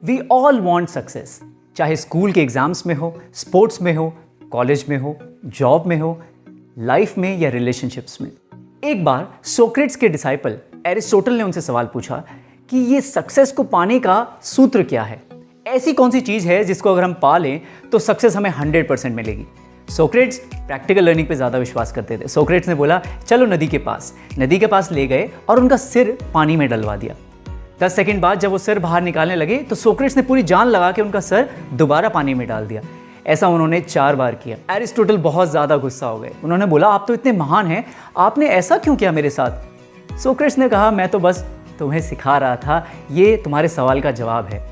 We all want success, चाहे school के exams में हो, स्पोर्ट्स में हो, कॉलेज में हो, जॉब में हो, लाइफ में या रिलेशनशिप्स में। एक बार सोक्रेट्स के डिसाइपल एरिस्टोटल ने उनसे सवाल पूछा कि ये सक्सेस को पाने का सूत्र क्या है, ऐसी कौन सी चीज़ है जिसको अगर हम पा लें तो सक्सेस हमें 100% मिलेगी। सोक्रेट्स प्रैक्टिकल लर्निंग पे ज़्यादा विश्वास करते थे। सोक्रेट्स ने बोला चलो नदी के पास ले गए और उनका सिर पानी में डलवा दिया। 10 सेकंड बाद जब वो सिर बाहर निकालने लगे तो सोक्रेट्स ने पूरी जान लगा के उनका सर दोबारा पानी में डाल दिया। ऐसा उन्होंने 4 बार किया। एरिस्टोटल बहुत ज़्यादा गुस्सा हो गए। उन्होंने बोला आप तो इतने महान हैं, आपने ऐसा क्यों किया मेरे साथ? सोक्रेट्स ने कहा मैं तो बस तुम्हें सिखा रहा था, ये तुम्हारे सवाल का जवाब है।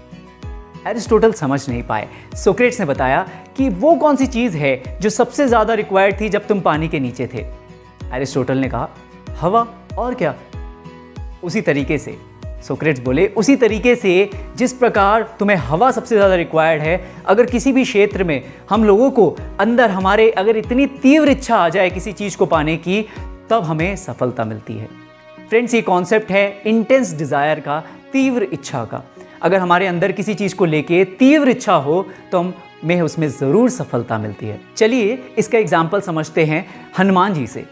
एरिस्टोटल समझ नहीं पाए। सोक्रेट्स ने बताया कि वो कौन सी चीज़ है जो सबसे ज़्यादा रिक्वायर्ड थी जब तुम पानी के नीचे थे। एरिस्टोटल ने कहा हवा, और क्या? उसी तरीके से सोक्रेट्स बोले, उसी तरीके से जिस प्रकार तुम्हें हवा सबसे ज़्यादा रिक्वायर्ड है, अगर किसी भी क्षेत्र में हम लोगों को अंदर हमारे अगर इतनी तीव्र इच्छा आ जाए किसी चीज़ को पाने की, तब हमें सफलता मिलती है। फ्रेंड्स, ये कॉन्सेप्ट है इंटेंस डिज़ायर का, तीव्र इच्छा का। अगर हमारे अंदर किसी चीज़ को लेके तीव्र इच्छा हो तो हमें उसमें ज़रूर सफलता मिलती है। चलिए इसका एग्जाम्पल समझते हैं हनुमान जी से।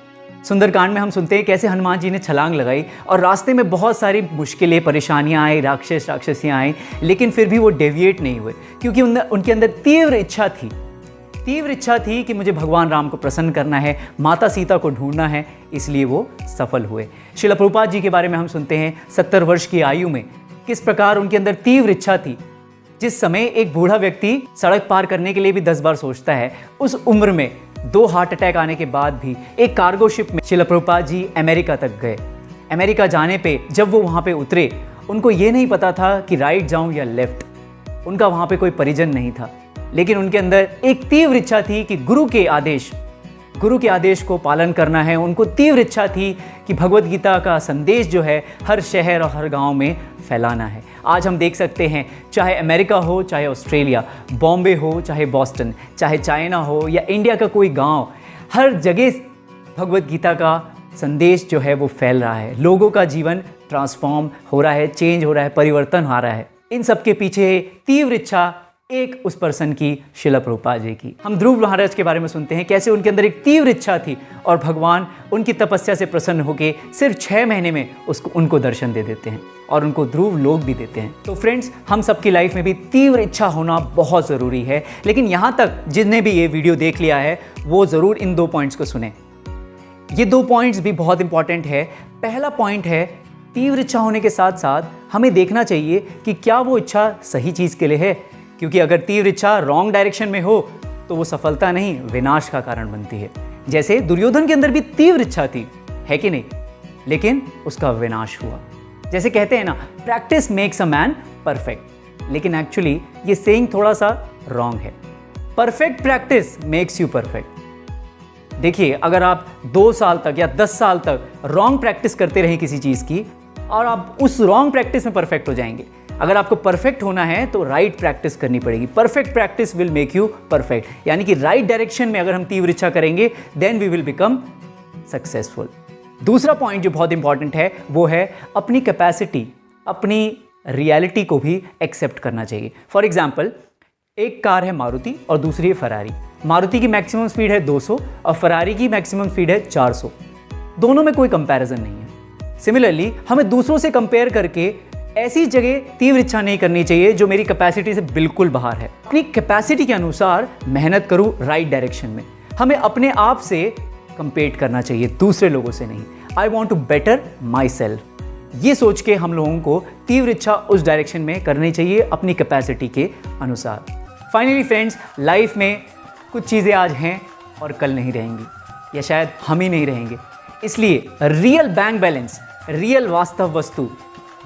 सुंदरकांड में हम सुनते हैं कैसे हनुमान जी ने छलांग लगाई और रास्ते में बहुत सारी मुश्किलें, परेशानियां आई, राक्षसियां आई, लेकिन फिर भी वो डेविएट नहीं हुए, क्योंकि उनके अंदर तीव्र इच्छा थी कि मुझे भगवान राम को प्रसन्न करना है, माता सीता को ढूंढना है, इसलिए वो सफल हुए। श्रील प्रभुपाद जी के बारे में हम सुनते हैं 70 वर्ष की आयु में किस प्रकार उनके अंदर तीव्र इच्छा थी। जिस समय एक बूढ़ा व्यक्ति सड़क पार करने के लिए भी 10 बार सोचता है, उस उम्र में 2 हार्ट अटैक आने के बाद भी एक कार्गो शिप में श्रील प्रभुपाद जी अमेरिका तक गए। अमेरिका जाने पे जब वो वहाँ पे उतरे, उनको ये नहीं पता था कि राइट जाऊँ या लेफ्ट। उनका वहाँ पे कोई परिजन नहीं था, लेकिन उनके अंदर एक तीव्र इच्छा थी कि गुरु के आदेश को पालन करना है। उनको तीव्र इच्छा थी कि भगवत गीता का संदेश जो है हर शहर और हर गांव में फैलाना है। आज हम देख सकते हैं, चाहे अमेरिका हो, चाहे ऑस्ट्रेलिया, बॉम्बे हो, चाहे बॉस्टन, चाहे चाइना हो या इंडिया का कोई गांव, हर जगह भगवत गीता का संदेश जो है वो फैल रहा है। लोगों का जीवन ट्रांसफॉर्म हो रहा है, चेंज हो रहा है, परिवर्तन आ रहा है। इन सब के पीछे तीव्र इच्छा एक उस पर्सन की, श्रील प्रभुपाद जी की। हम ध्रुव महाराज के बारे में सुनते हैं कैसे उनके अंदर एक तीव्र इच्छा थी और भगवान उनकी तपस्या से प्रसन्न होकर सिर्फ 6 महीने में उनको दर्शन दे देते हैं और उनको ध्रुव लोक भी देते हैं। तो फ्रेंड्स, हम सबकी लाइफ में भी तीव्र इच्छा होना बहुत ज़रूरी है। लेकिन यहाँ तक जिसने भी ये वीडियो देख लिया है वो ज़रूर इन 2 पॉइंट्स को सुने। ये 2 पॉइंट्स भी बहुत इंपॉर्टेंट है। पहला पॉइंट है, तीव्र इच्छा होने के साथ साथ हमें देखना चाहिए कि क्या वो इच्छा सही चीज़ के लिए है, क्योंकि अगर तीव्र इच्छा रॉन्ग डायरेक्शन में हो तो वो सफलता नहीं, विनाश का कारण बनती है। जैसे दुर्योधन के अंदर भी तीव्र इच्छा थी, है कि नहीं, लेकिन उसका विनाश हुआ। जैसे कहते हैं ना, practice makes a man perfect, लेकिन एक्चुअली ये सेइंग थोड़ा सा रॉन्ग है। Perfect practice makes you perfect. देखिए, अगर आप 2 साल तक या 10 साल तक रॉन्ग प्रैक्टिस करते रहें किसी चीज़ की, और आप उस रॉन्ग प्रैक्टिस में परफेक्ट हो जाएंगे। अगर आपको परफेक्ट होना है तो राइट प्रैक्टिस करनी पड़ेगी। Perfect practice will make you perfect, यानी कि राइट डायरेक्शन में अगर हम तीव्र इच्छा करेंगे, then we will become successful. दूसरा पॉइंट जो बहुत इंपॉर्टेंट है वो है अपनी कैपेसिटी, अपनी रियलिटी को भी एक्सेप्ट करना चाहिए। फॉर एग्जाम्पल, एक कार है मारुति और दूसरी है फरारी। मारुति की मैक्सिमम स्पीड है 200 और फरारी की मैक्सिमम स्पीड है 400। दोनों में कोई कंपैरिजन नहीं है। सिमिलरली, हमें दूसरों से कंपेयर करके ऐसी जगह तीव्र इच्छा नहीं करनी चाहिए जो मेरी कैपेसिटी से बिल्कुल बाहर है। अपनी कैपेसिटी के अनुसार मेहनत करूं राइट डायरेक्शन में। हमें अपने आप से कंपेट करना चाहिए, दूसरे लोगों से नहीं। I want to better myself, ये सोच के हम लोगों को तीव्र इच्छा उस डायरेक्शन में करनी चाहिए अपनी कैपेसिटी के अनुसार। फाइनली फ्रेंड्स, लाइफ में कुछ चीज़ें आज हैं और कल नहीं रहेंगी, या शायद हम ही नहीं रहेंगे। इसलिए रियल बैंक बैलेंस, रियल वास्तव वस्तु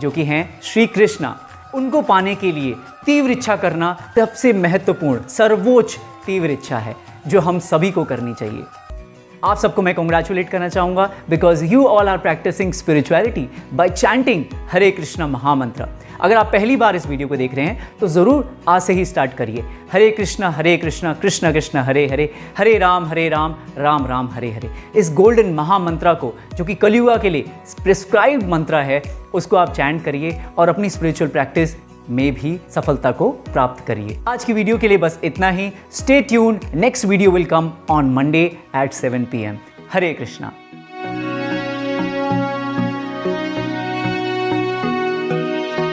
जो कि हैं श्री कृष्णा, उनको पाने के लिए तीव्र इच्छा करना सबसे महत्वपूर्ण, सर्वोच्च तीव्र इच्छा है जो हम सभी को करनी चाहिए। आप सबको मैं कॉन्ग्रेचुलेट करना चाहूँगा because you all are practising spirituality by chanting Hare Krishna mahamantra. अगर आप पहली बार इस वीडियो को देख रहे हैं तो ज़रूर आज से ही स्टार्ट करिए। हरे कृष्णा कृष्ण कृष्ण हरे हरे, हरे राम राम राम हरे हरे। इस गोल्डन महामंत्र को, जो कि कलियुगा के लिए प्रिस्क्राइब्ड मंत्र है, उसको आप चैंट करिए और अपनी स्पिरिचुअल प्रैक्टिस में भी सफलता को प्राप्त करिए। आज की वीडियो के लिए बस इतना ही। Stay tuned, next video will come on Monday at 7 PM। Hare Krishna.